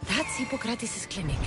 That's Hippocrates' clinic.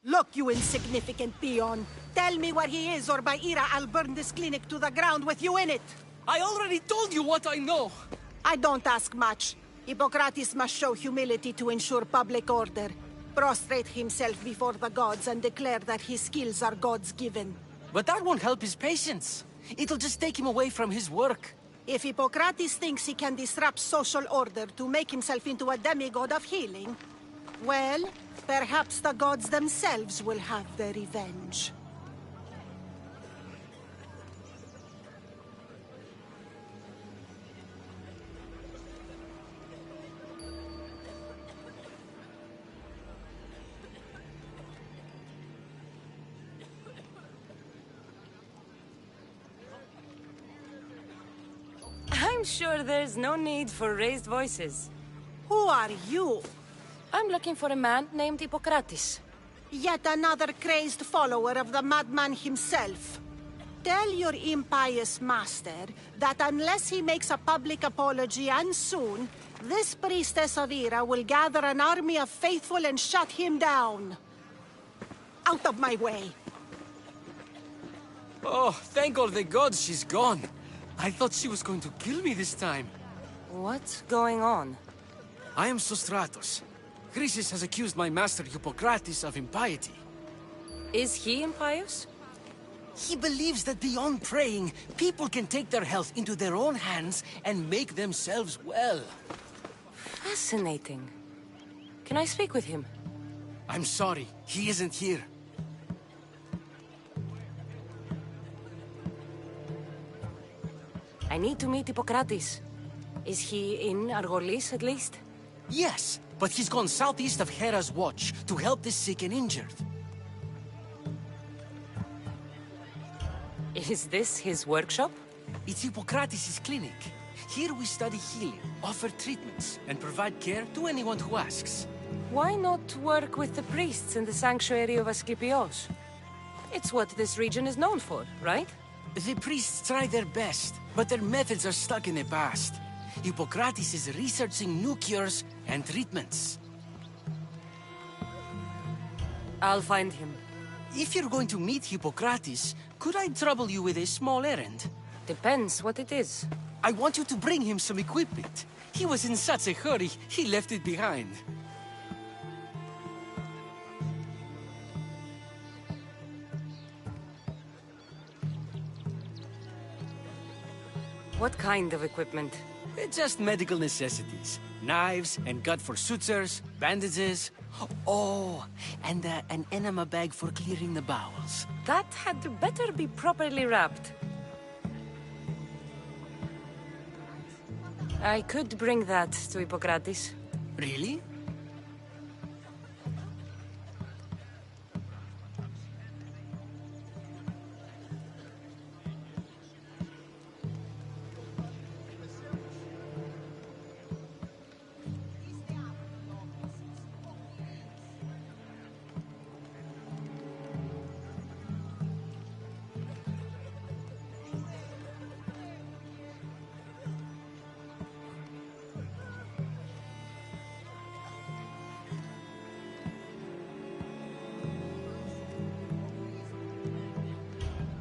Look, you insignificant peon. Tell me where he is, or by Ira, I'll burn this clinic to the ground with you in it. I already told you what I know. I don't ask much. Hippocrates must show humility to ensure public order. Prostrate himself before the gods and declare that his skills are God's given. But that won't help his patients. It'll just take him away from his work. If Hippocrates thinks he can disrupt social order to make himself into a demigod of healing, well, perhaps the gods themselves will have their revenge. I'm sure there's no need for raised voices. Who are you? I'm looking for a man named Hippocrates. Yet another crazed follower of the madman himself. Tell your impious master that unless he makes a public apology, and soon, this priestess of Ira will gather an army of faithful and shut him down. Out of my way! Oh, thank all the gods she's gone. I thought she was going to kill me this time. What's going on? I am Sostratos. Chrysis has accused my master Hippocrates of impiety. Is he impious? He believes that beyond praying, people can take their health into their own hands and make themselves well. Fascinating. Can I speak with him? I'm sorry, he isn't here. I need to meet Hippocrates. Is he in Argolis, at least? Yes, but he's gone southeast of Hera's Watch to help the sick and injured. Is this his workshop? It's Hippocrates' clinic. Here we study healing, offer treatments, and provide care to anyone who asks. Why not work with the priests in the sanctuary of Asclepios? It's what this region is known for, right? The priests try their best, but their methods are stuck in the past. Hippocrates is researching new cures and treatments. I'll find him. If you're going to meet Hippocrates, could I trouble you with a small errand? Depends what it is. I want you to bring him some equipment. He was in such a hurry, he left it behind. What kind of equipment? Just medical necessities. Knives and gut for sutures, bandages. Oh, and an enema bag for clearing the bowels. That had better be properly wrapped. I could bring that to Hippocrates. Really?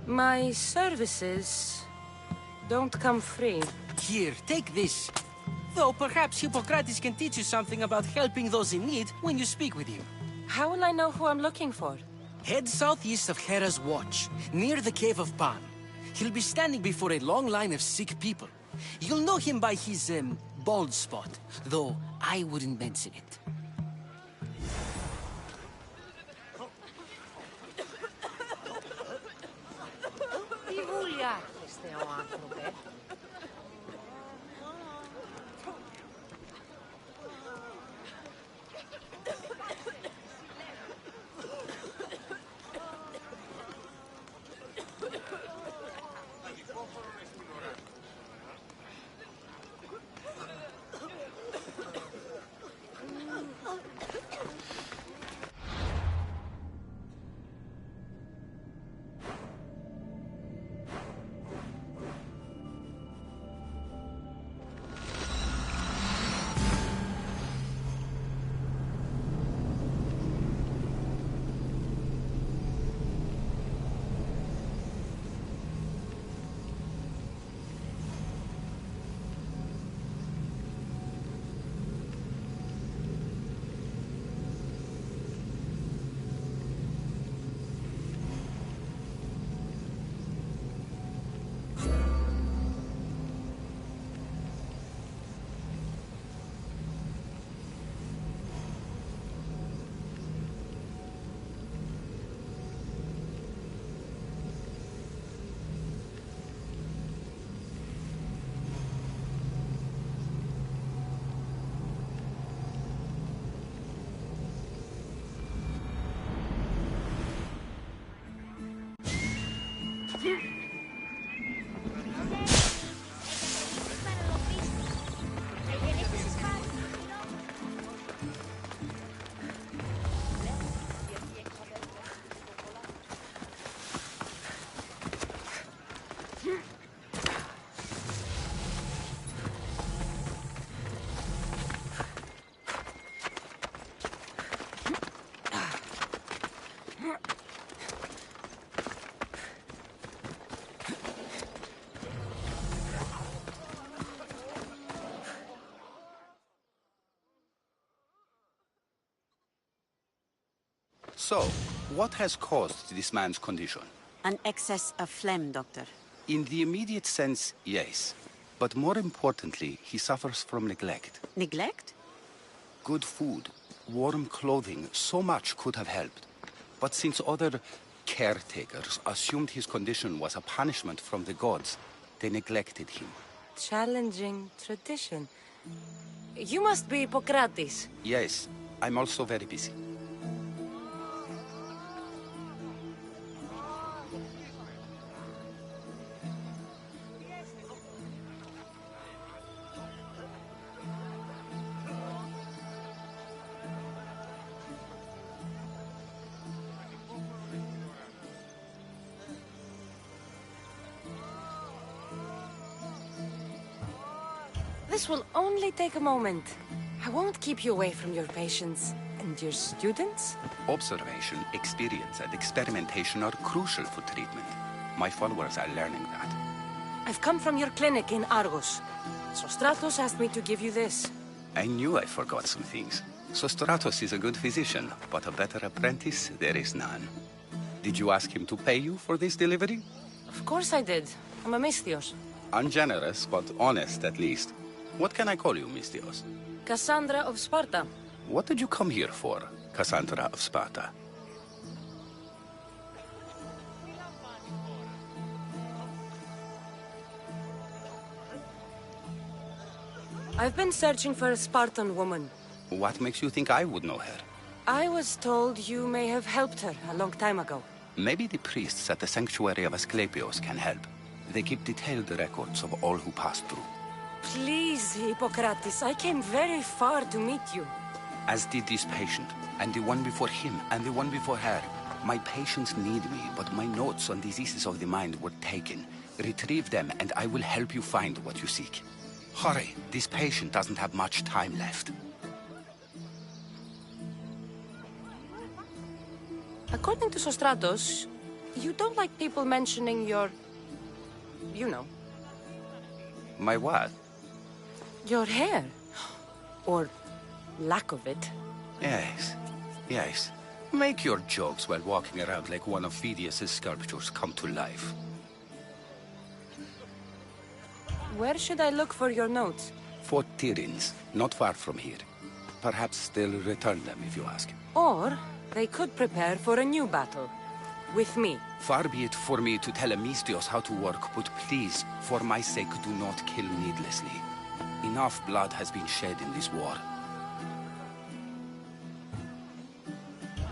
My services don't come free. Here, take this. Though perhaps Hippocrates can teach you something about helping those in need when you speak with him. How will I know who I'm looking for? Head southeast of Hera's Watch, near the Cave of Pan. He'll be standing before a long line of sick people. You'll know him by his, bald spot, though I wouldn't mention it. Τι βουλιάχτεστε ο άνθρωπε. So, what has caused this man's condition? An excess of phlegm, Doctor. In the immediate sense, yes. But more importantly, he suffers from neglect. Neglect? Good food, warm clothing, so much could have helped. But since other caretakers assumed his condition was a punishment from the gods, they neglected him. Challenging tradition. You must be Hippocrates. Yes, I'm also very busy. This will only take a moment. I won't keep you away from your patients. And your students? Observation, experience, and experimentation are crucial for treatment. My followers are learning that. I've come from your clinic in Argos. Sostratos asked me to give you this. I knew I forgot some things. Sostratos is a good physician, but a better apprentice there is none. Did you ask him to pay you for this delivery? Of course I did. I'm a Misthios. Ungenerous, but honest at least. What can I call you, Misthios? Cassandra of Sparta. What did you come here for, Cassandra of Sparta? I've been searching for a Spartan woman. What makes you think I would know her? I was told you may have helped her a long time ago. Maybe the priests at the sanctuary of Asclepios can help. They keep detailed records of all who passed through. Please, Hippocrates, I came very far to meet you. As did this patient, and the one before him, and the one before her. My patients need me, but my notes on diseases of the mind were taken. Retrieve them, and I will help you find what you seek. Hurry, this patient doesn't have much time left. According to Sostratos, you don't like people mentioning your... you know. My what? Your hair. Or lack of it. Yes, yes. Make your jokes while walking around like one of Phidias' sculptures come to life. Where should I look for your notes? Fort Tyrins, not far from here. Perhaps they'll return them if you ask. Or they could prepare for a new battle. With me. Far be it for me to tell Amistios how to work, but please, for my sake, do not kill needlessly. Enough blood has been shed in this war.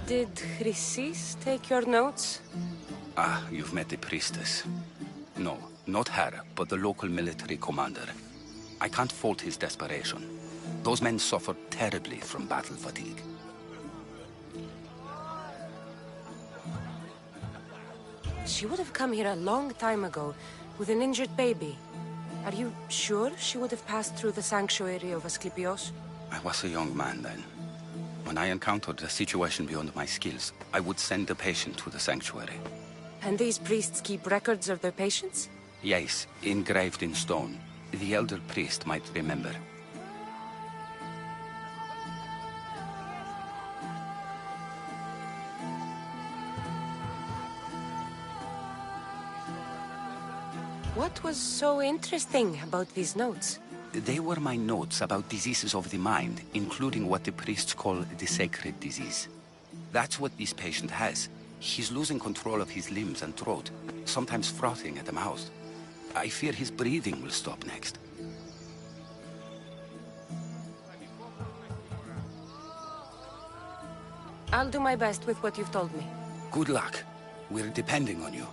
Did Chrysis take your notes? Ah, you've met the priestess. No, not her, but the local military commander. I can't fault his desperation. Those men suffered terribly from battle fatigue. She would have come here a long time ago, with an injured baby. Are you sure she would have passed through the sanctuary of Asclepios? I was a young man then. When I encountered a situation beyond my skills, I would send the patient to the sanctuary. And these priests keep records of their patients? Yes, engraved in stone. The elder priest might remember. What was so interesting about these notes? They were my notes about diseases of the mind, including what the priests call the sacred disease. That's what this patient has. He's losing control of his limbs and throat, sometimes frothing at the mouth. I fear his breathing will stop next. I'll do my best with what you've told me. Good luck. We're depending on you.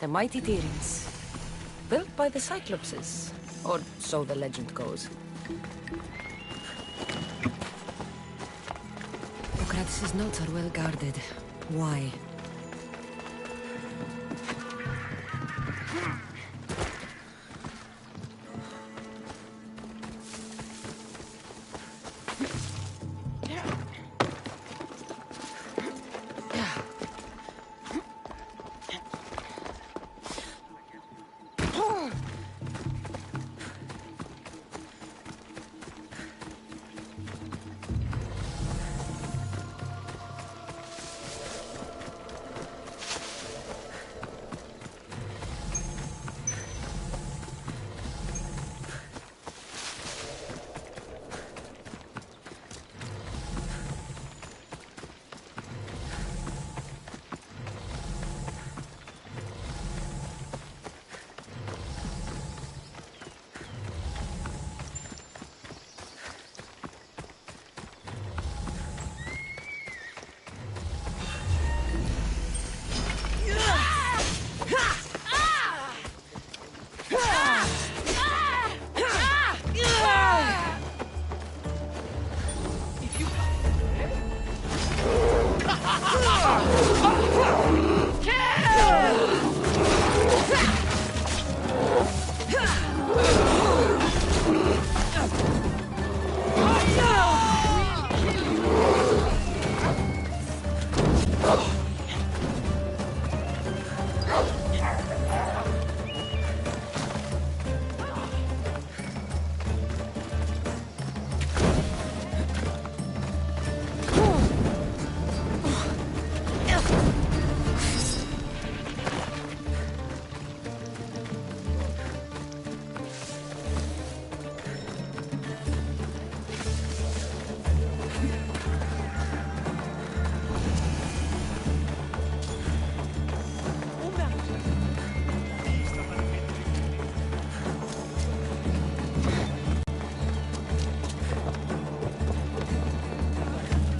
The mighty Tyrants. Built by the Cyclopses. Or so the legend goes. Socrates' notes are well guarded. Why?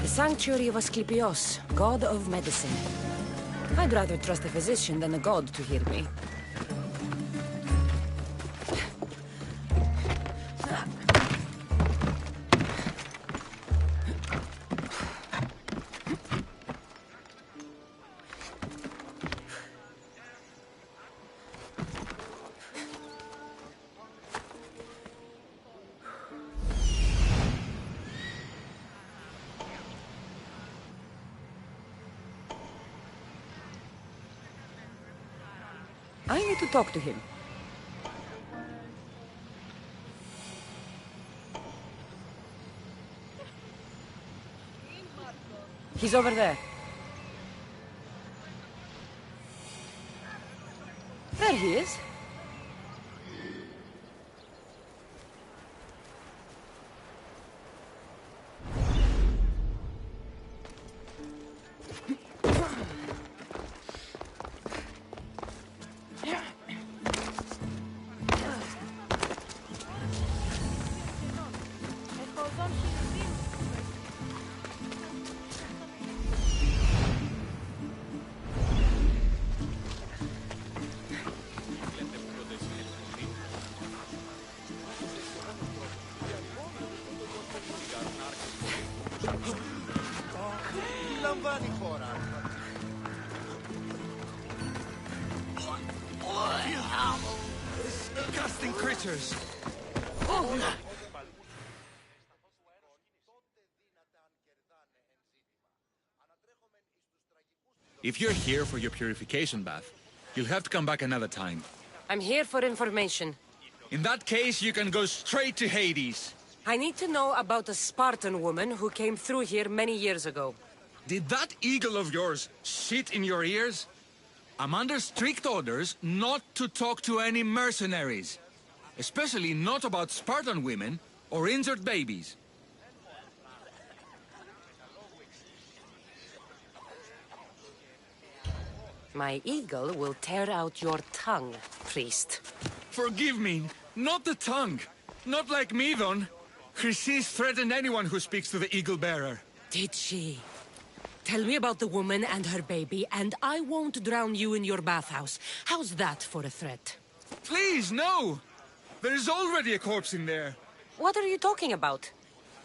Sanctuary of Asclepios, god of medicine. I'd rather trust a physician than a god to heal me. I need to talk to him. He's over there. There he is. Disgusting creatures! If you're here for your purification bath, you'll have to come back another time. I'm here for information. In that case, you can go straight to Hades. I need to know about a Spartan woman who came through here many years ago. Did that eagle of yours shit in your ears? I'm under strict orders not to talk to any mercenaries. Especially not about Spartan women or injured babies. My eagle will tear out your tongue, priest. Forgive me, not the tongue. Not like me, Don. Chrysis threatened anyone who speaks to the eagle bearer. Did she? Tell me about the woman and her baby, and I won't drown you in your bathhouse. How's that for a threat? Please, no! There's already a corpse in there. What are you talking about?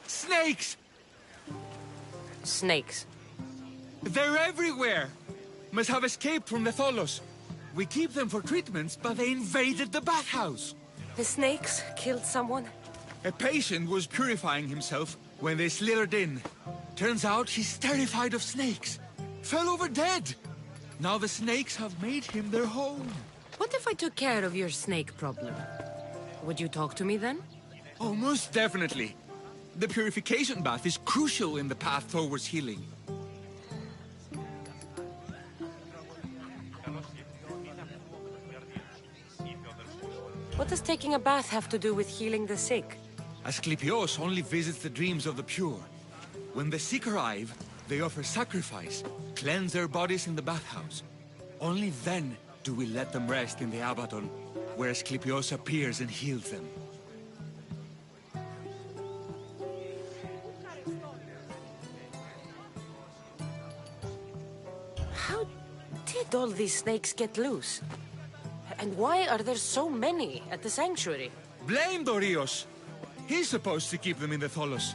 Snakes! Snakes. They're everywhere! Must have escaped from the Tholos. We keep them for treatments, but they invaded the bathhouse. The snakes killed someone? A patient was purifying himself when they slithered in. Turns out he's terrified of snakes. Fell over dead. Now the snakes have made him their home. What if I took care of your snake problem? Would you talk to me then? Oh, most definitely. The purification bath is crucial in the path towards healing. What does taking a bath have to do with healing the sick? Asclepios only visits the dreams of the pure. When the sick arrive, they offer sacrifice, cleanse their bodies in the bathhouse. Only then do we let them rest in the Abaddon, where Asclepios appears and heals them. How did all these snakes get loose? And why are there so many at the sanctuary? Blame Dorios! He's supposed to keep them in the Tholos.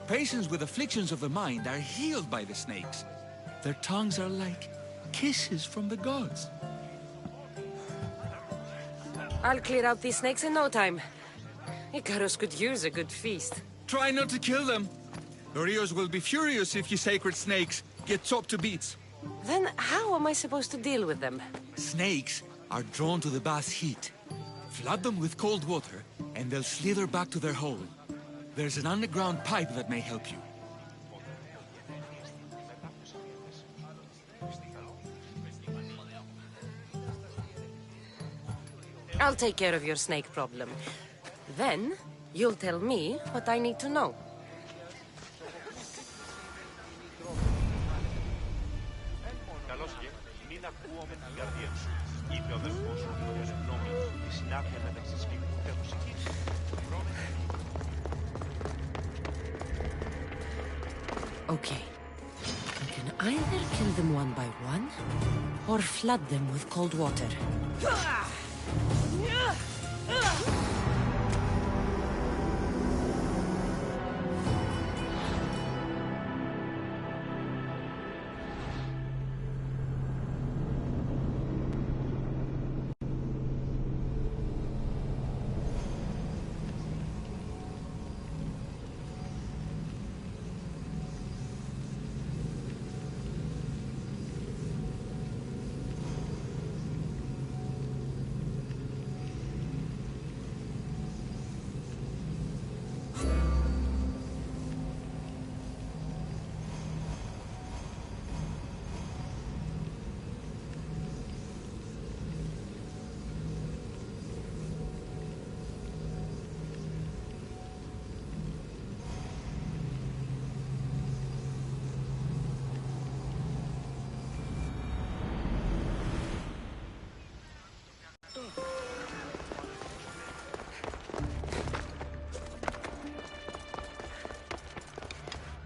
Patients with afflictions of the mind are healed by the snakes. Their tongues are like kisses from the gods. I'll clear out these snakes in no time. Icarus could use a good feast. Try not to kill them. Dorios will be furious if you sacred snakes get chopped to bits. Then how am I supposed to deal with them? Snakes are drawn to the bath's heat. Flood them with cold water, and they'll slither back to their hole. There's an underground pipe that may help you. I'll take care of your snake problem. Then, you'll tell me what I need to know. Okay. I can either kill them one by one, or flood them with cold water.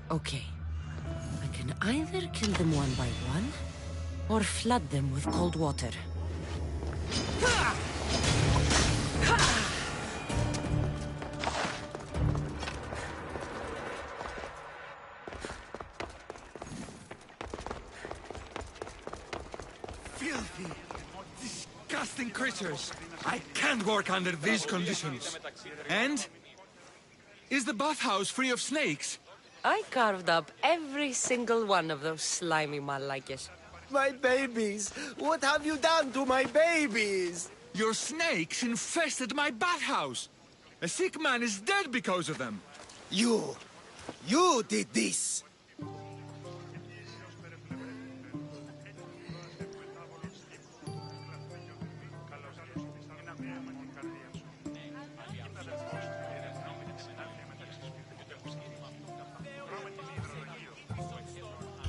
Okay. I can either kill them one by one, or flood them with cold water. Filthy, disgusting creatures. I can't work under these conditions. And? Is the bathhouse free of snakes? I carved up every single one of those slimy malakes. My babies! What have you done to my babies? Your snakes infested my bathhouse. A sick man is dead because of them. You did this!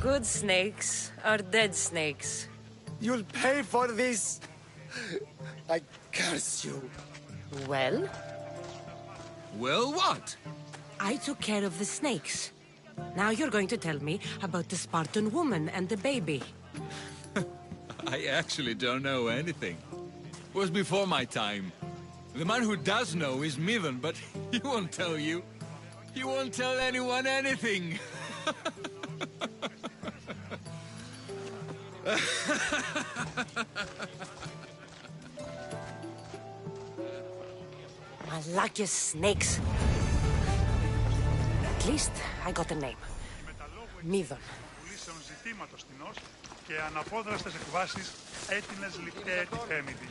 Good snakes are dead snakes. You'll pay for this! I curse you. Well, Well, what? I took care of the snakes. Now you're going to tell me about the Spartan woman and the baby. I actually don't know anything. It was before my time. The man who does know is Midon, but he won't tell you. He won't tell anyone anything. Malakis snakes. At least I got a name. Midon. Και αναπόδραστες εκβάσεις έτεινες λιπτέ επιθέμητη.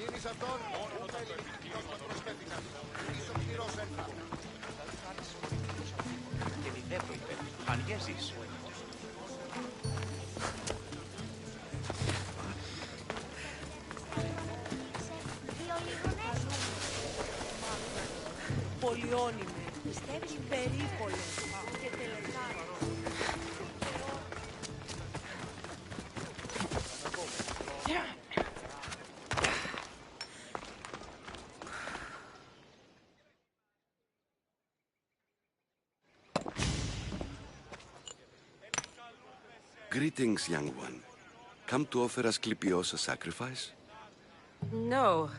Πολιόνιμε, πιστεύεις περίπολες και τελετά. Greetings, young one. Come to offer Asclepios a sacrifice? No.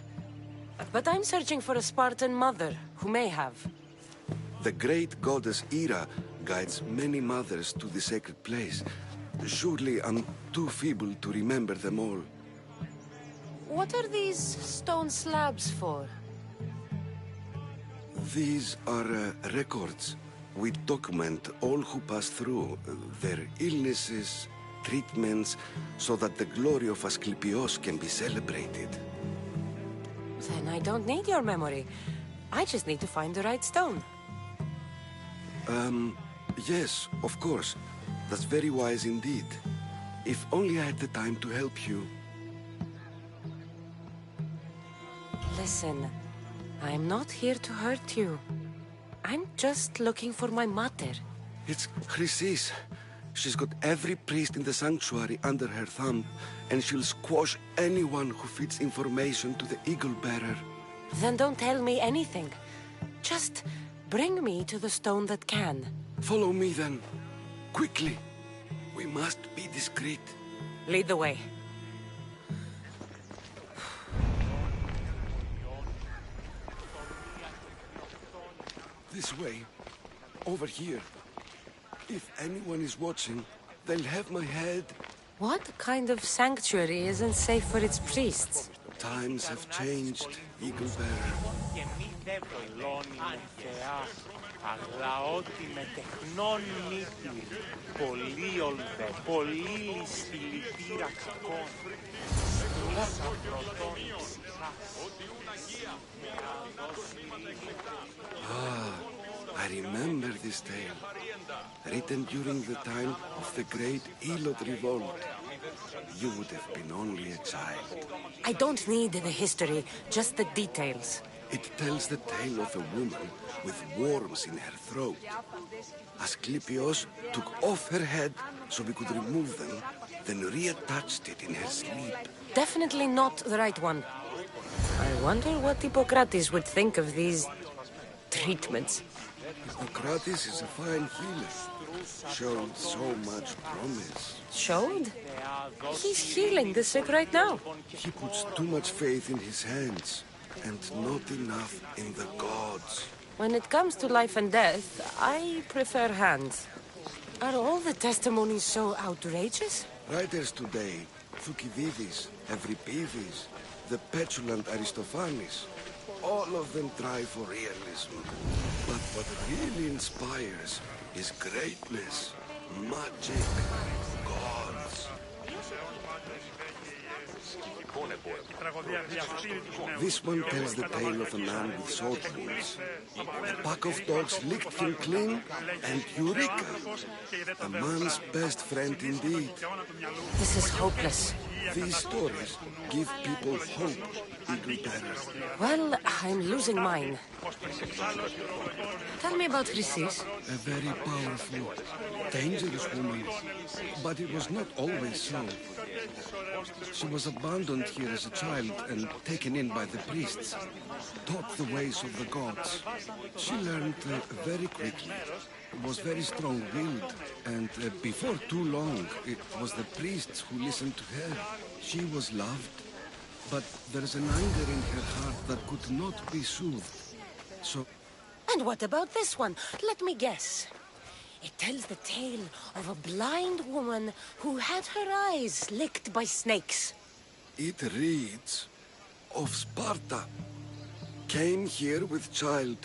But I'm searching for a Spartan mother who may have. The great goddess Hera guides many mothers to the sacred place. Surely I'm too feeble to remember them all. What are these stone slabs for? These are records. We document all who pass through, their illnesses, treatments, so that the glory of Asclepios can be celebrated. Then I don't need your memory. I just need to find the right stone. Yes, of course. That's very wise indeed. If only I had the time to help you. Listen, I'm not here to hurt you. I'm just looking for my mother. It's Chrysis. She's got every priest in the sanctuary under her thumb, and she'll squash anyone who feeds information to the Eagle Bearer. Then don't tell me anything. Just bring me to the stone that can. Follow me then. Quickly. We must be discreet. Lead the way. This way. Over here. If anyone is watching, they'll have my head. What kind of sanctuary isn't safe for its priests? Times have changed, Eagle Bearer. I remember this tale. Written during the time of the great Elot revolt. You would have been only a child. I don't need the history, just the details. It tells the tale of a woman with worms in her throat. Asclepios took off her head so we could remove them, then reattached it in her sleep. Definitely not the right one. I wonder what Hippocrates would think of these treatments. Hippocrates is a fine healer. Showed so much promise. Showed? He's healing the sick right now. He puts too much faith in his hands, and not enough in the gods. When it comes to life and death, I prefer hands. Are all the testimonies so outrageous? Writers today, Thucydides, Euripides, the petulant Aristophanes, all of them try for realism. But what really inspires is greatness, magic, gods. This one tells the tale of a man with sword wounds. A pack of dogs licked him clean, and Eureka! A man's best friend indeed. This is hopeless. These stories give people hope, Eagle Bearer. Well, I'm losing mine. Tell me about Chrysis. A very powerful, dangerous woman. But it was not always so. She was abandoned here as a child and taken in by the priests. Taught the ways of the gods. She learned very quickly. was very strong-willed, and before too long, it was the priests who listened to her. She was loved, but there's an anger in her heart that could not be soothed. So... And what about this one? Let me guess. It tells the tale of a blind woman who had her eyes licked by snakes. It reads of Sparta. Came here with child,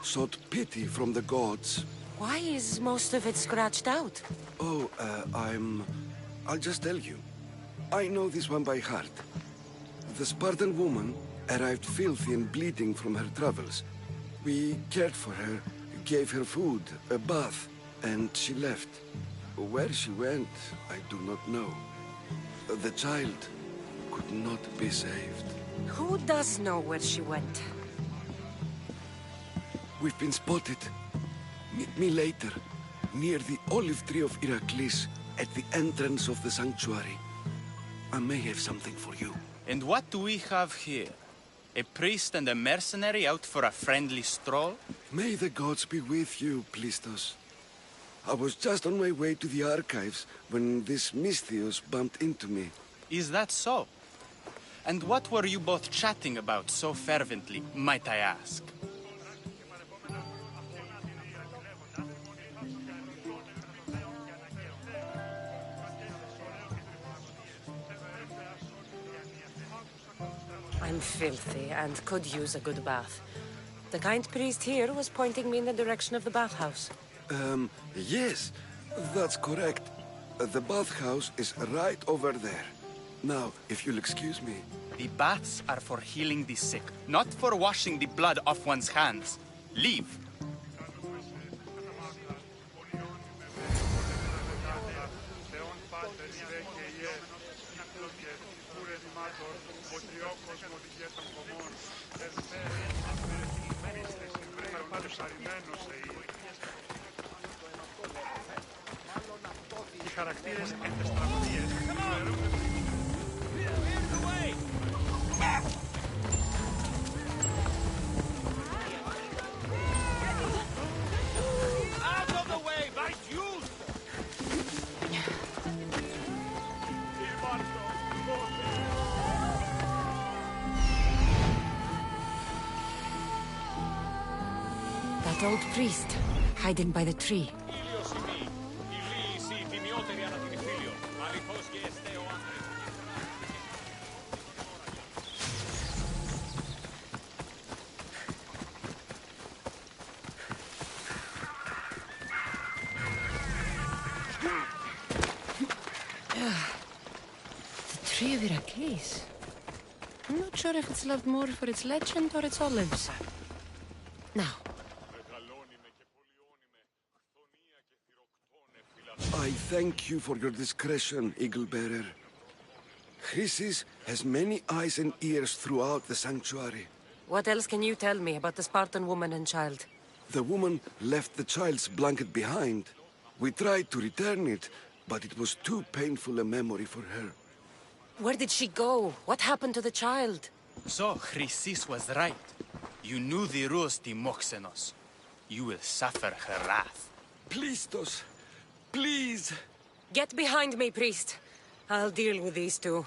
sought pity from the gods. Why is most of it scratched out? Oh, I'll just tell you. I know this one by heart. The Spartan woman arrived filthy and bleeding from her travels. We cared for her, gave her food, a bath, and she left. Where she went, I do not know. The child could not be saved. Who does know where she went? We've been spotted. Meet me later, near the olive tree of Heracles, at the entrance of the sanctuary. I may have something for you. And what do we have here? A priest and a mercenary out for a friendly stroll? May the gods be with you, Plistos. I was just on my way to the archives when this Misthios bumped into me. Is that so? And what were you both chatting about so fervently, might I ask? I'm filthy and could use a good bath. The kind priest here was pointing me in the direction of the bathhouse. Yes, that's correct. The bathhouse is right over there. Now, if you'll excuse me. The baths are for healing the sick, not for washing the blood off one's hands. Leave. Οι χαρακτήρες εν τες τραγωδίες That old priest, hiding by the tree. The tree of Heracles. I'm not sure if it's loved more for its legend or its olives. Now. I thank you for your discretion, Eagle Bearer. Chrysis has many eyes and ears throughout the sanctuary. What else can you tell me about the Spartan woman and child? The woman left the child's blanket behind. We tried to return it, but it was too painful a memory for her. Where did she go? What happened to the child? So, Chrysis was right. You knew the rules, Timoxenos. You will suffer her wrath. Plistos, please! Get behind me, priest. I'll deal with these two.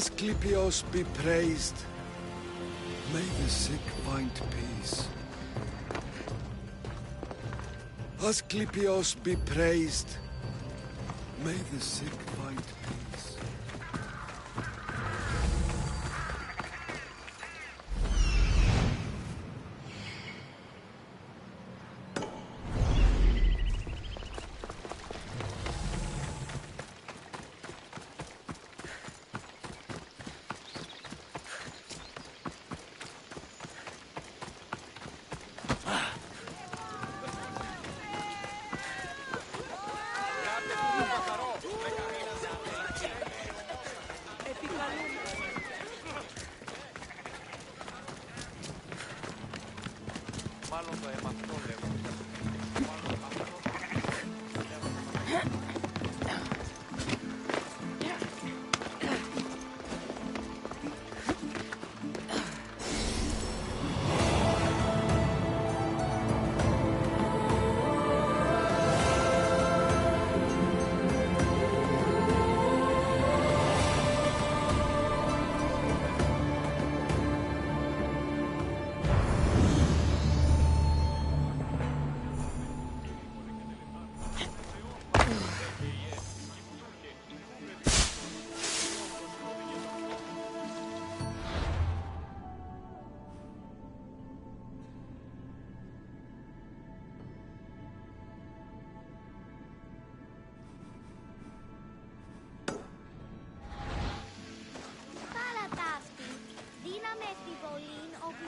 Asclepios be praised. May the sick find peace. Asclepios be praised. May the sick find peace.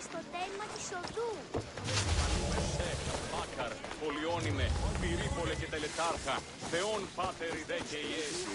στο τέλμα της οδού. Μάκαρ, πολιόνιμε, πυρίπολε και τελετάρχα, θεόν πάτερ ιδέ και ιέσου.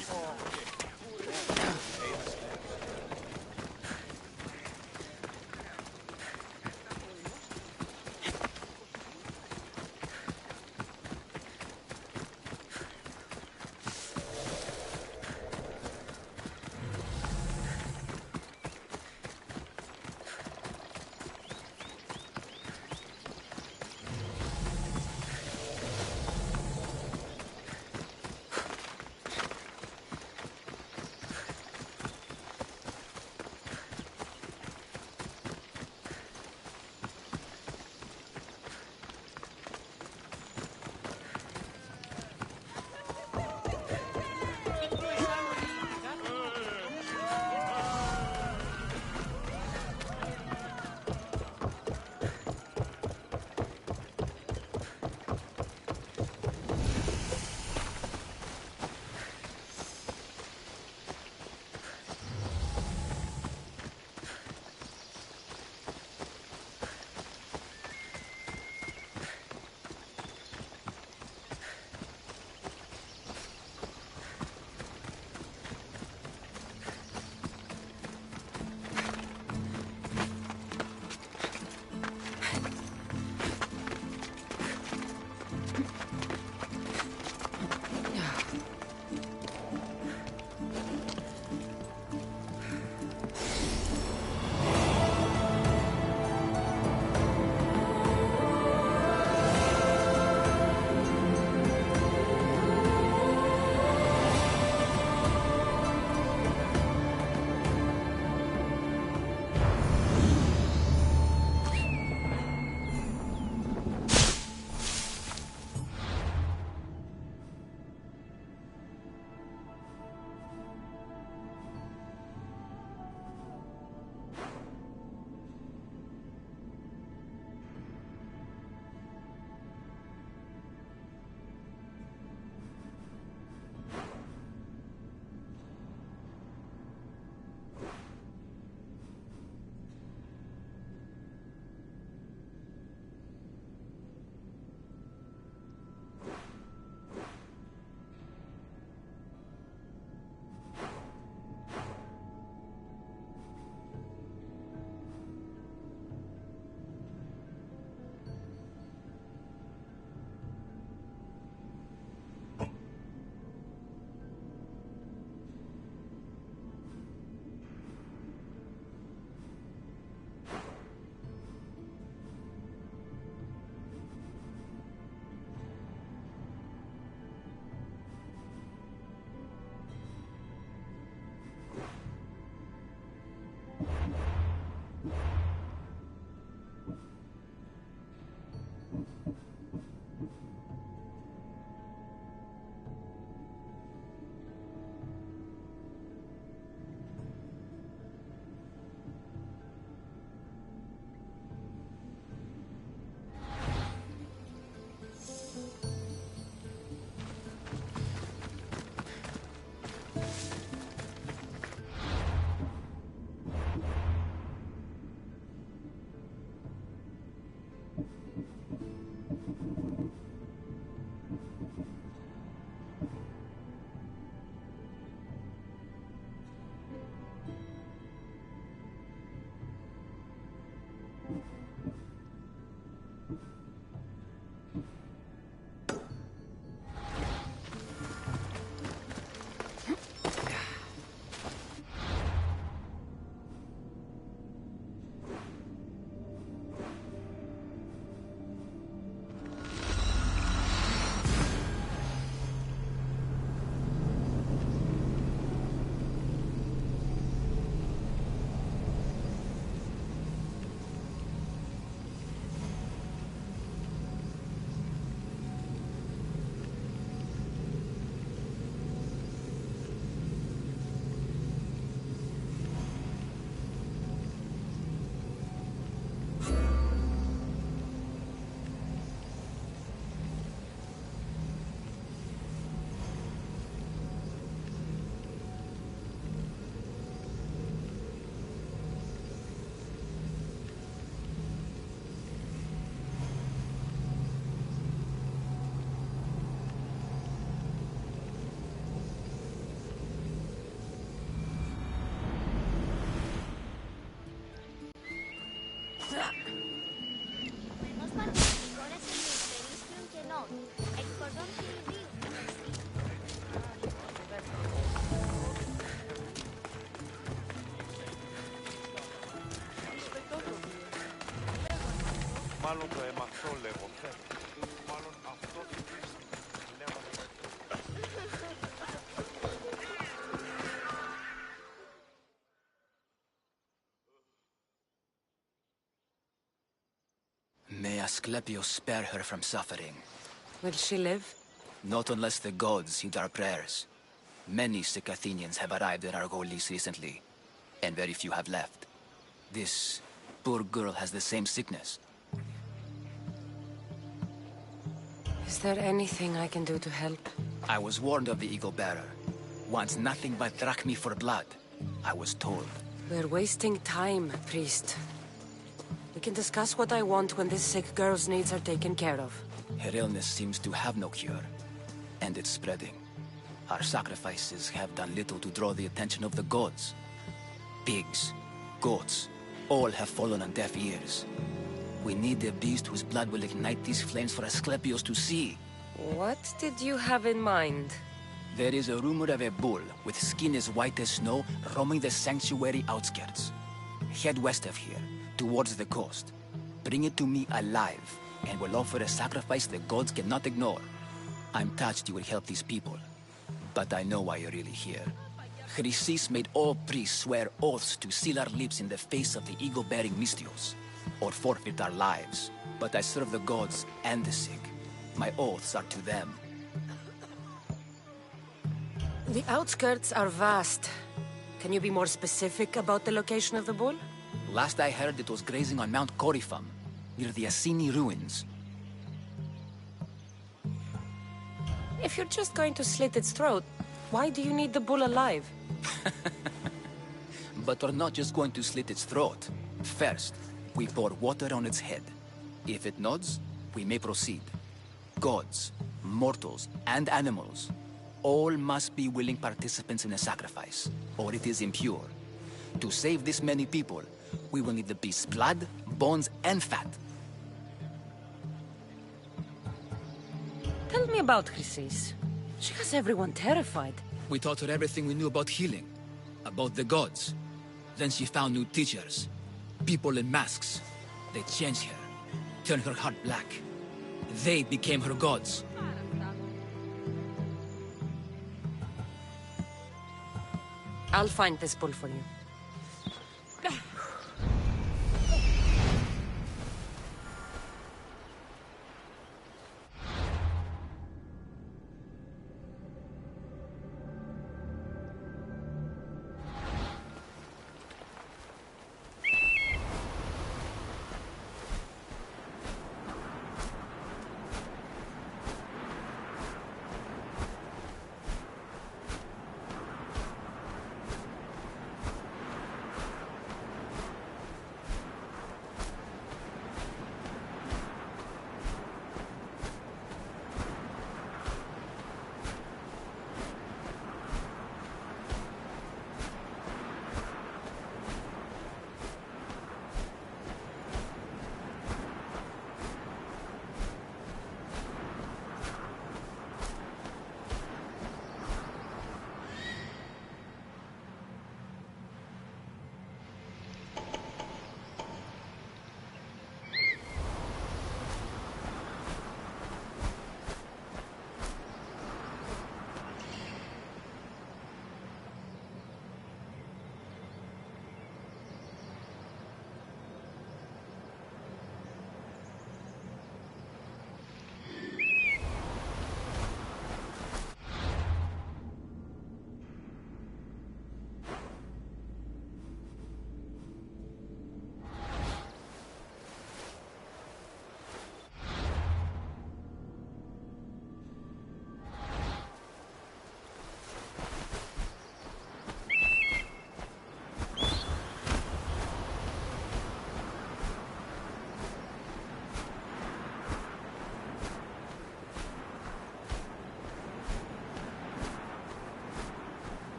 Ενός μαρτυρική κόρασε με υπερίσχυων κενών. Εκπορδών χειριδίου. Μάλλον το έμαθω λέγονται. Μάλλον αυτό λέγονται. May Asclepius spare her from suffering. Will she live? Not unless the gods heed our prayers. Many sick Athenians have arrived at Argolis recently, and very few have left. This poor girl has the same sickness. Is there anything I can do to help? I was warned of the Eagle Bearer. Wants nothing but drachmi for blood. I was told. We're wasting time, priest. We can discuss what I want when this sick girl's needs are taken care of. Her illness seems to have no cure, and it's spreading. Our sacrifices have done little to draw the attention of the gods. Pigs, goats, all have fallen on deaf ears. We need a beast whose blood will ignite these flames for Asclepius to see. What did you have in mind? There is a rumor of a bull with skin as white as snow roaming the sanctuary outskirts. Head west of here, towards the coast. Bring it to me alive, and we'll offer a sacrifice the gods cannot ignore. I'm touched you will help these people, but I know why you're really here. Chrysis made all priests swear oaths to seal our lips in the face of the eagle-bearing Mystios, or forfeit our lives. But I serve the gods and the sick. My oaths are to them. The outskirts are vast. Can you be more specific about the location of the bull? Last I heard, it was grazing on Mount Corifum, near the Assini ruins. If you're just going to slit its throat, why do you need the bull alive? But we're not just going to slit its throat. First, we pour water on its head. If it nods, we may proceed. Gods, mortals, and animals, all must be willing participants in the sacrifice, or it is impure. To save this many people, we will need the beast's blood, bones, and fat. Tell me about Chrysis. She has everyone terrified. We taught her everything we knew about healing, about the gods. Then she found new teachers, people in masks. They changed her, turned her heart black. They became her gods. I'll find this bull for you.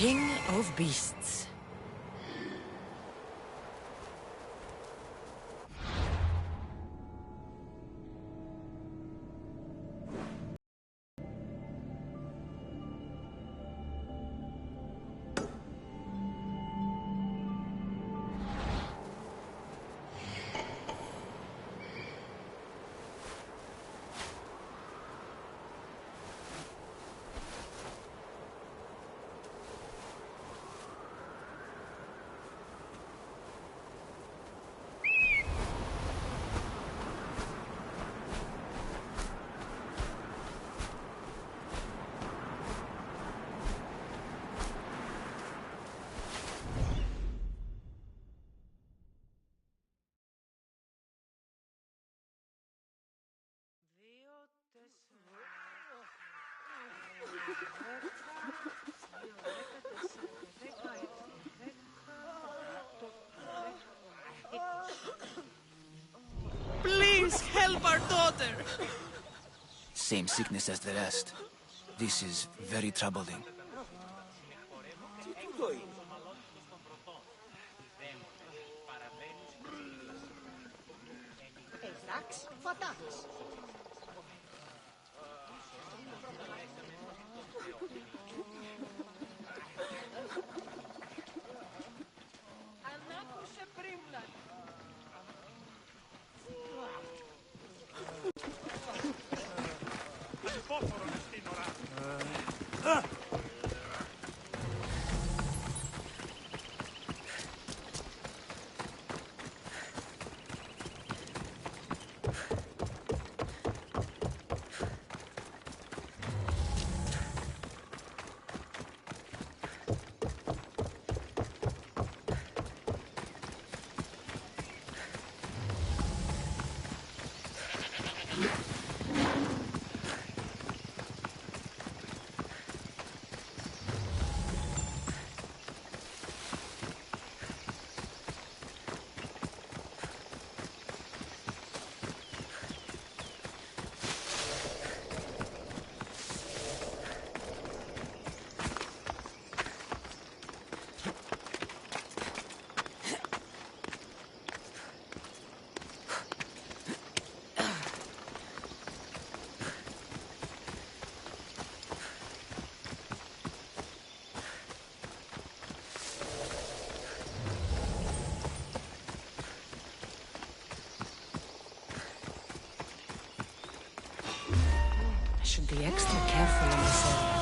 king of beasts. Please help our daughter! Same sickness as the rest. This is very troubling. Εντάξει, φωτάκες. Ανάκουσε πρίμλα. Υπόφορο μες την ώρα. Should be extra careful in this area.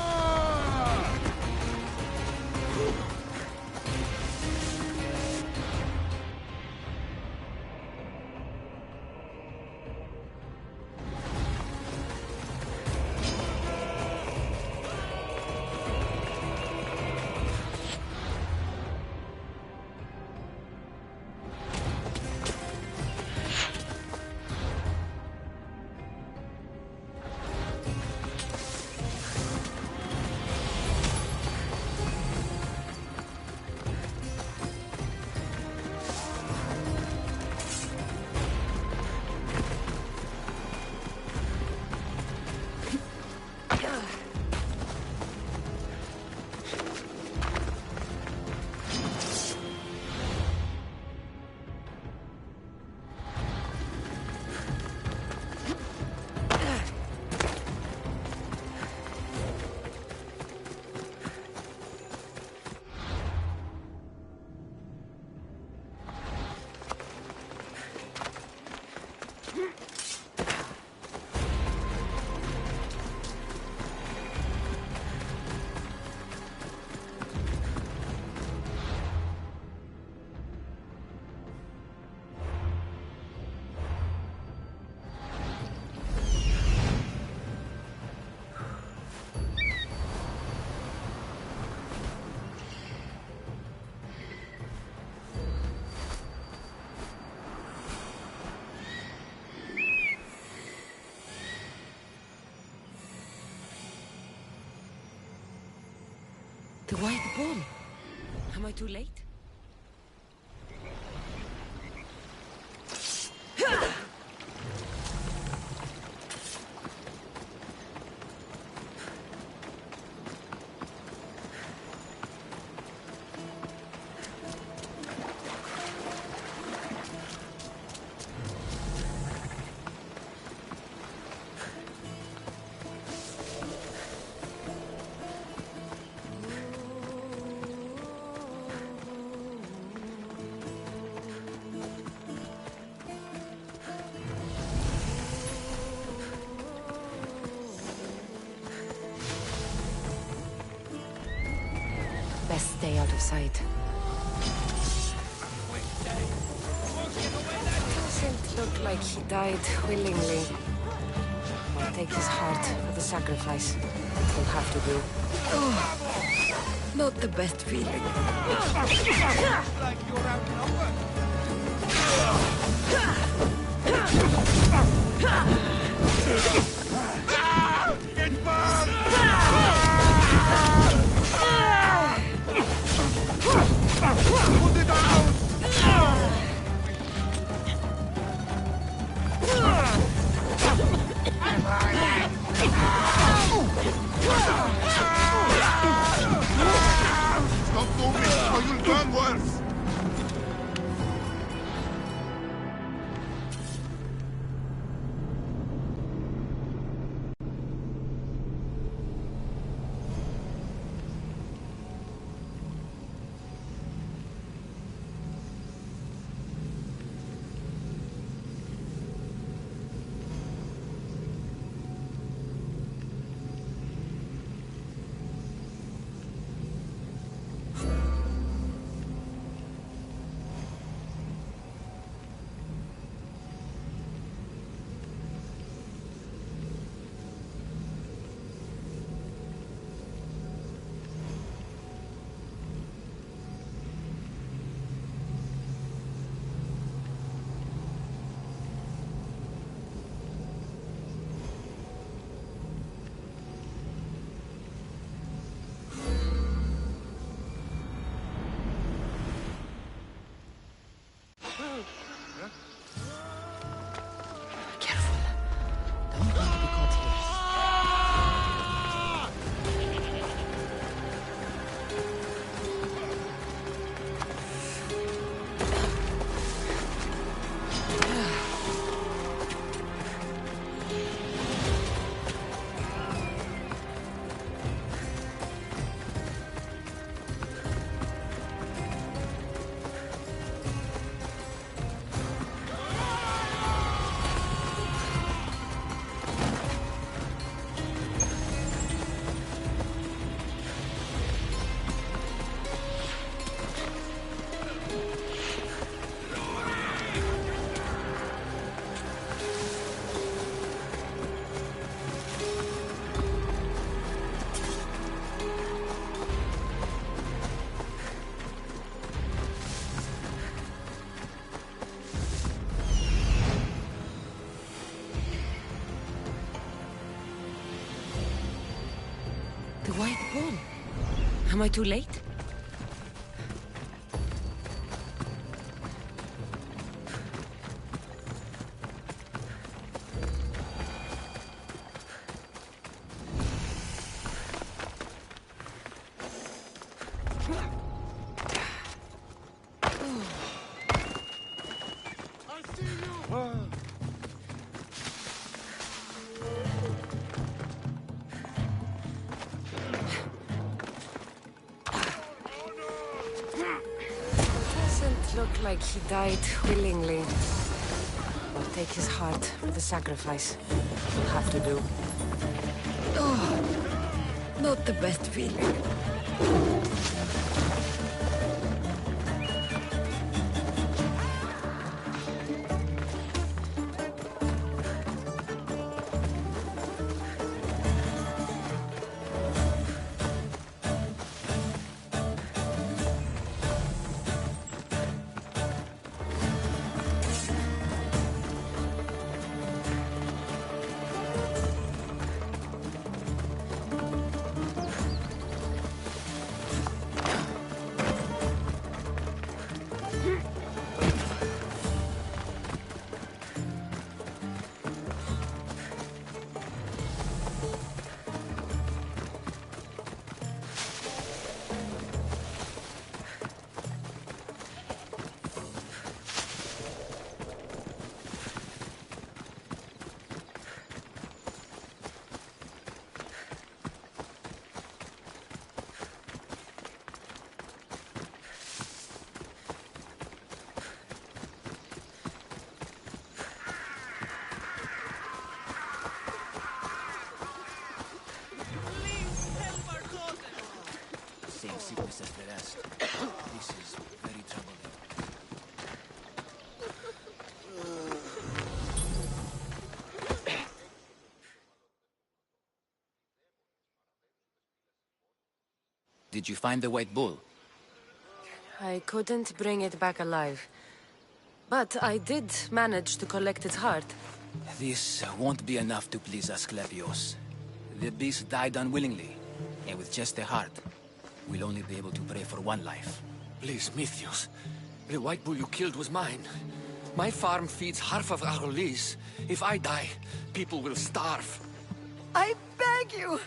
The white bull. Am I too late? Best stay out of sight. Doesn't look like he died willingly. I'll take his heart for the sacrifice. He'll have to do. Oh, not the best feeling. Stop moving, or you'll burn worse! The white ball. Am I too late? Look like he died willingly. I'll take his heart for the sacrifice. He'll have to do. Oh, not the best feeling. This is very troubling. Did you find the white bull? I couldn't bring it back alive. But I did manage to collect its heart. This won't be enough to please Asclepios. The beast died unwillingly, and with just a heart, we'll only be able to pray for one life. Please, Mythios. The white bull you killed was mine. My farm feeds half of Argolis. If I die, people will starve. I beg you!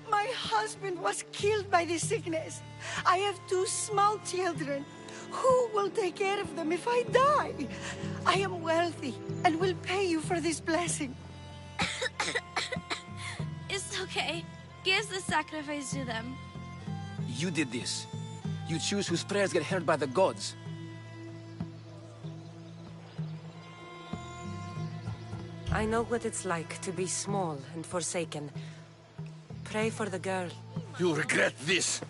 My husband was killed by this sickness. I have 2 small children. Who will take care of them if I die? I am wealthy and will pay you for this blessing. It's okay. Give the sacrifice to them. You did this. You choose whose prayers get heard by the gods. I know what it's like to be small and forsaken. Pray for the girl. You'll regret this.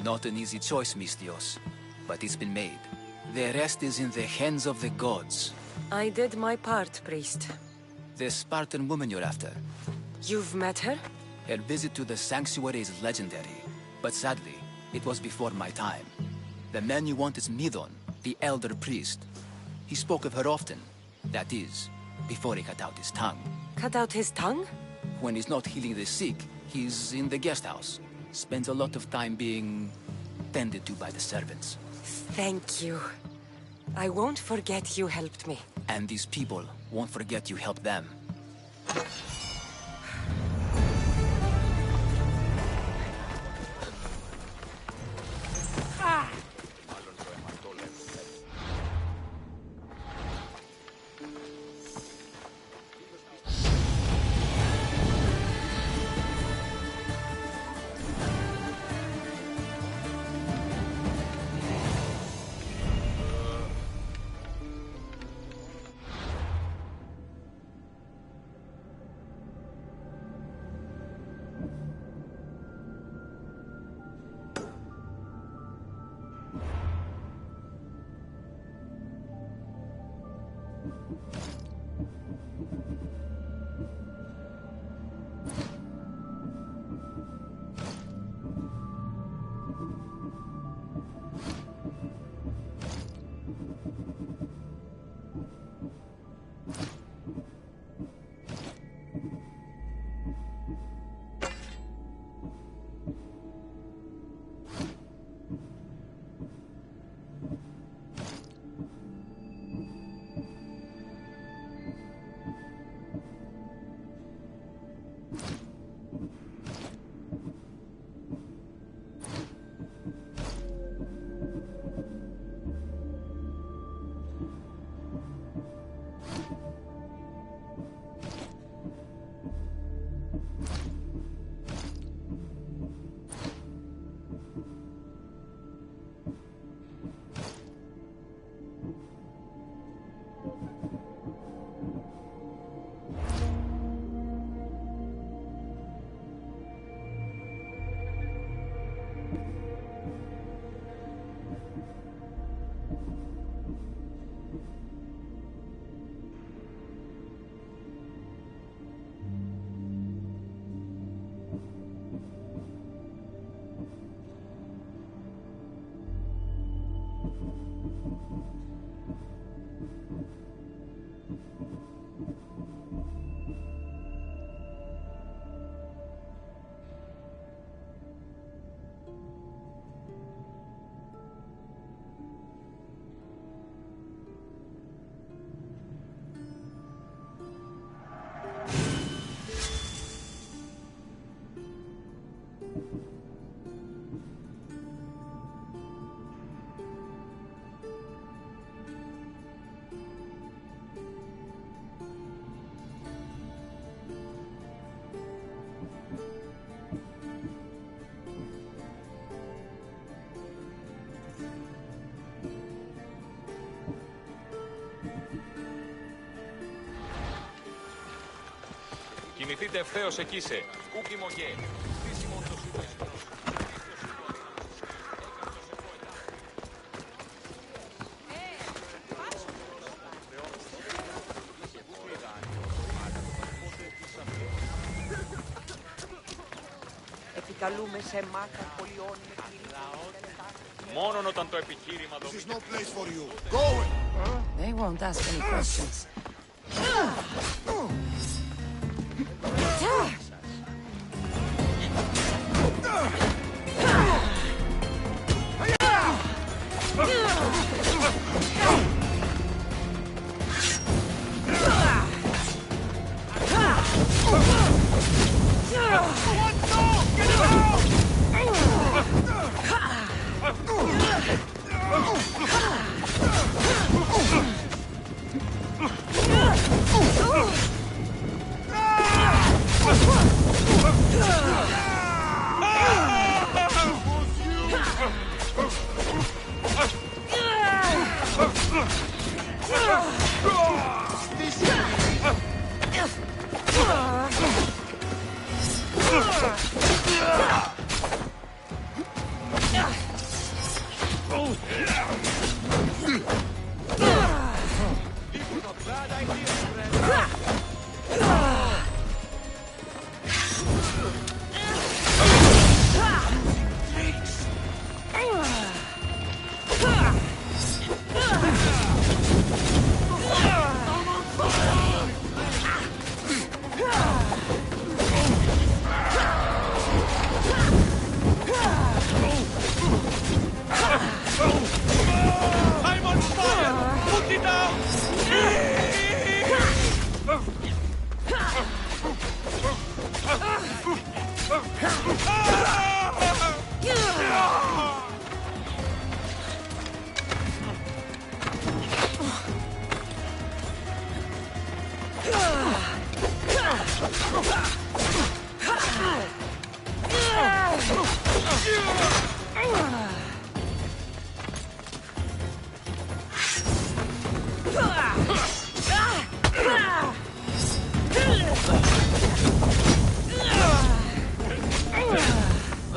Not an easy choice, Mystios, but it's been made. The rest is in the hands of the gods. I did my part, priest. The Spartan woman you're after. You've met her? Her visit to the sanctuary is legendary, but sadly, it was before my time. The man you want is Midon, the elder priest. He spoke of her often. That is, before he cut out his tongue. Cut out his tongue? When he's not healing the sick, he's in the guest house. Spends a lot of time being tended to by the servants. Thank you. I won't forget you helped me. And these people won't forget you helped them. Κινηθείτε ευθέως εκεί σε. Ούκι μογέ. Στήσιμο το σύντομο. Επικαλούμε σε μάκα πολιών με Μόνον όταν το επιχείρημα This is no place for you. Go! They won't ask any questions.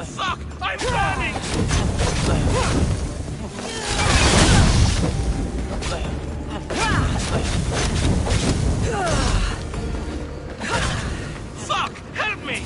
Fuck! I'm burning! Fuck! Help me!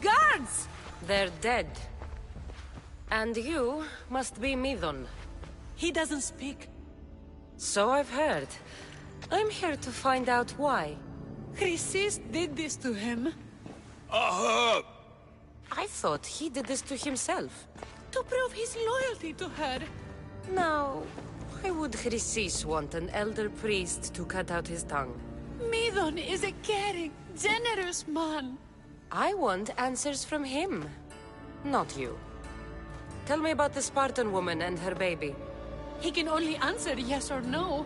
Guards! They're dead. And you must be Midon. He doesn't speak. So I've heard. I'm here to find out why. Chrysis did this to him. I thought he did this to himself. To prove his loyalty to her. Now, why would Chrysis want an elder priest to cut out his tongue? Midon is a caring, generous man. I want answers from him, not you. Tell me about the Spartan woman and her baby. He can only answer yes or no.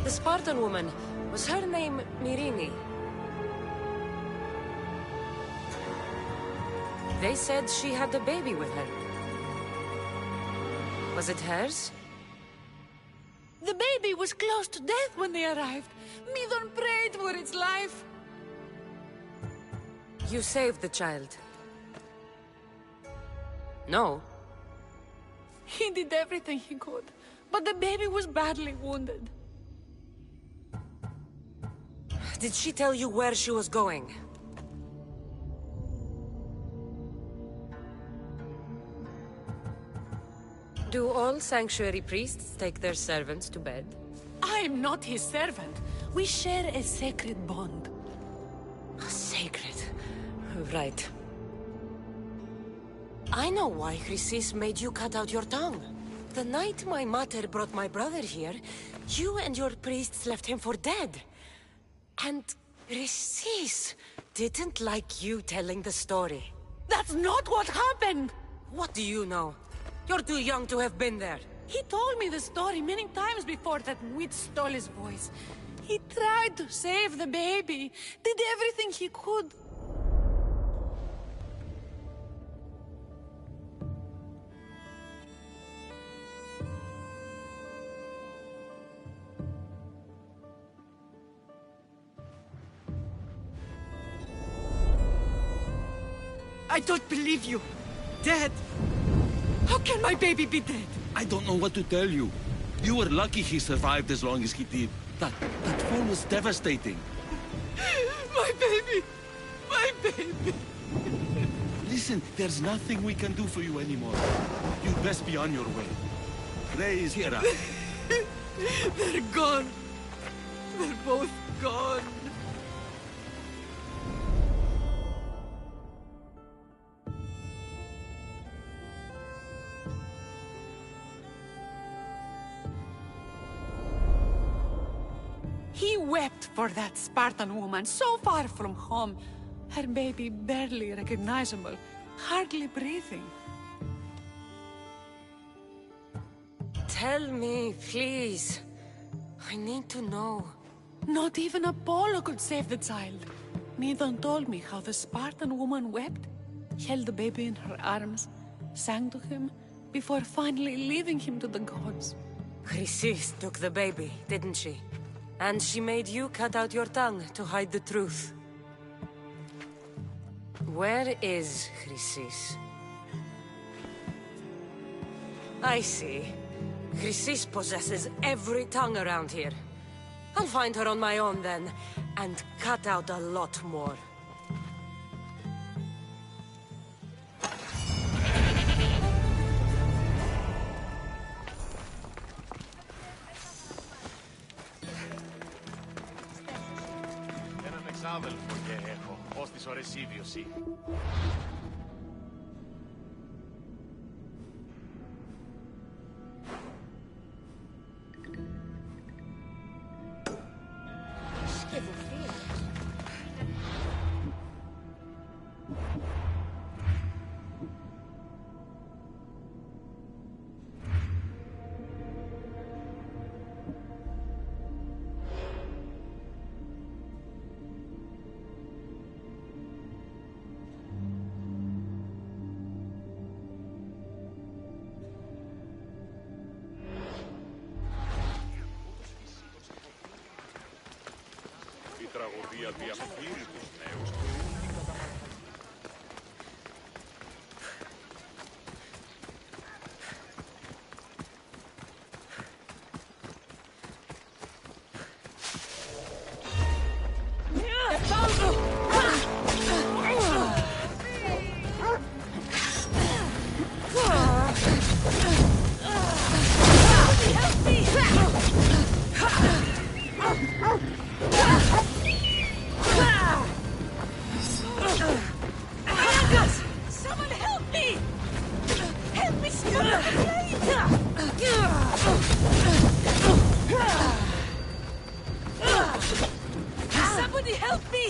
The Spartan woman, was her name Mirini? They said she had a baby with her. Was it hers? The baby was close to death when they arrived. Midon prayed for its life. You saved the child. No. He did everything he could, but the baby was badly wounded. Did she tell you where she was going? Do all sanctuary priests take their servants to bed? I am not his servant. We share a sacred bond. Sacred. Right. I know why Chrysis made you cut out your tongue. The night my mater brought my brother here, you and your priests left him for dead. And Chrysis didn't like you telling the story. That's not what happened! What do you know? You're too young to have been there. He told me the story many times before that witch stole his voice. He tried to save the baby, did everything he could. I don't believe you. Dead? How can my baby be dead? I don't know what to tell you. You were lucky he survived as long as he did. That fall was devastating. My baby! My baby! Listen, there's nothing we can do for you anymore. You'd best be on your way. Raise here. They're gone. They're both gone. He wept for that Spartan woman, so far from home. Her baby barely recognizable, hardly breathing. Tell me, please. I need to know. Not even Apollo could save the child. Medon told me how the Spartan woman wept, held the baby in her arms, sang to him, before finally leaving him to the gods. Chrysis took the baby, didn't she? And she made you cut out your tongue to hide the truth. Where is Chrysis? I see. Chrysis possesses every tongue around here. I'll find her on my own then, and cut out a lot more. Έναν εξάδελφο και έχω, ως της Ορεσίβιωση. Η τραγωδία διαφθείρει τους νέους του. Someone help me! Help me stop the blade! Somebody help me!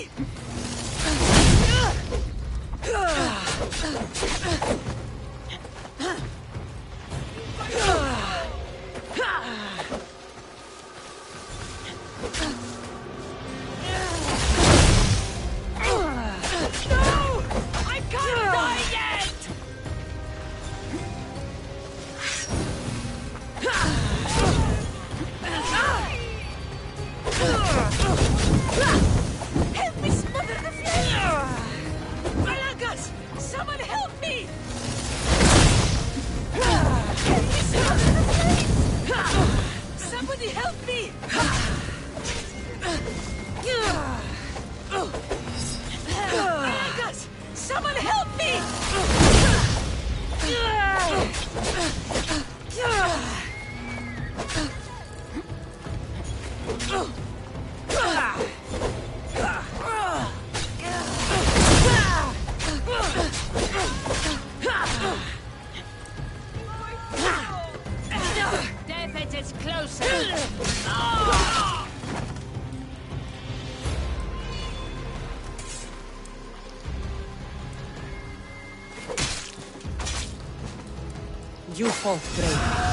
You fought bravely.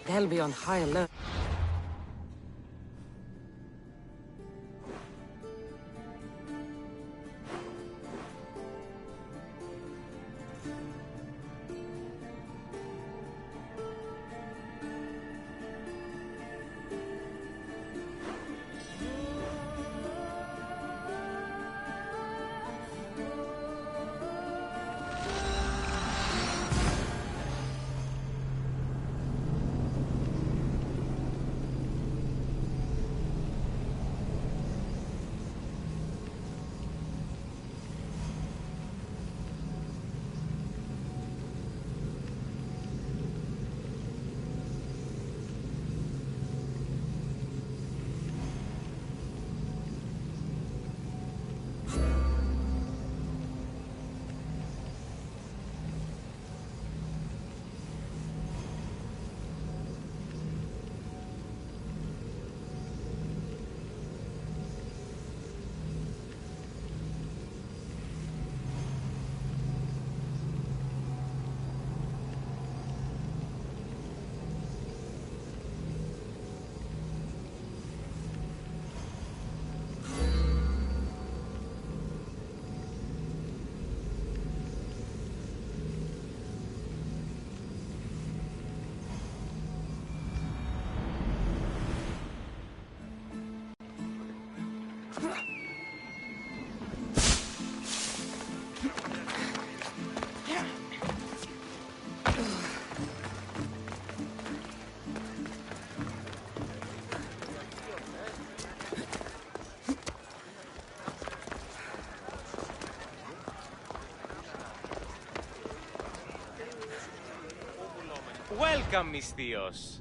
They'll be on high alert. Welcome, mis tíos.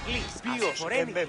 Please, Dios, for anything.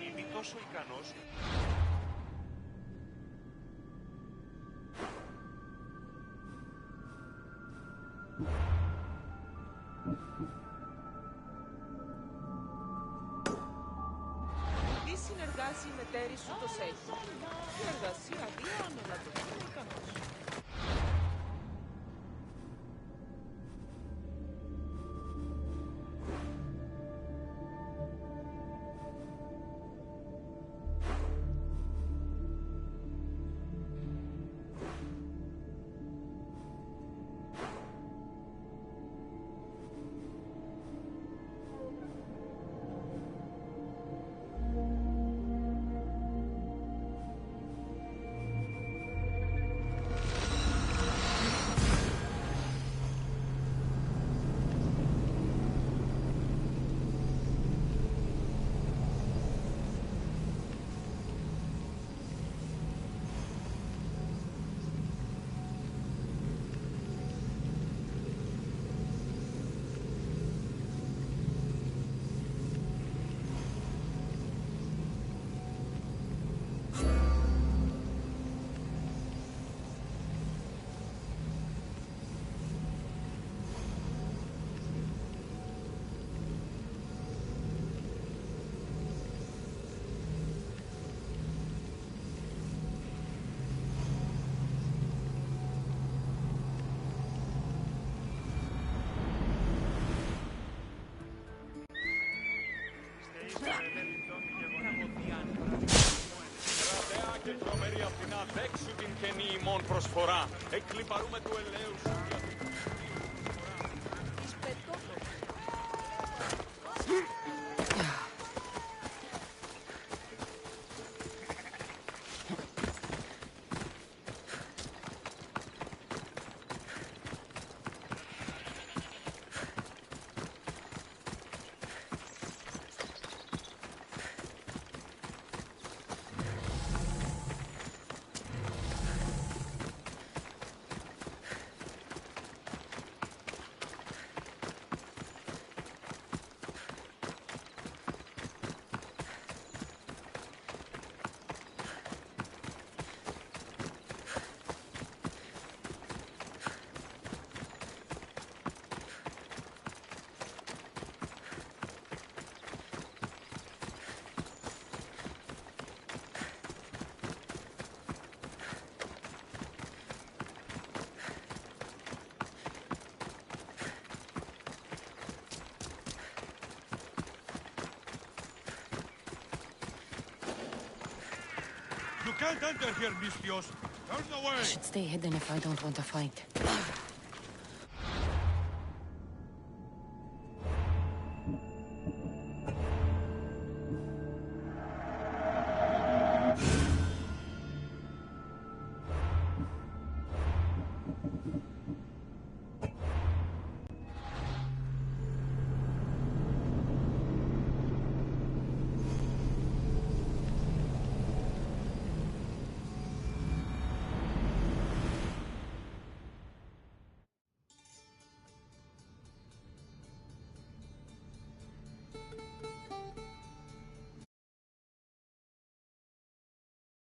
Είναι τόσο ικανός. Τι συνεργάσει με τέρι σου το έχει. Η εργασία διώνω να το είναι ικανός. τετρομερή απ' την αδέξου την καινή ημών προσφορά. Εκλιπαρούμε του ελέους σου για την You can't enter here, Mistios. Turn away. I should stay hidden if I don't want to fight.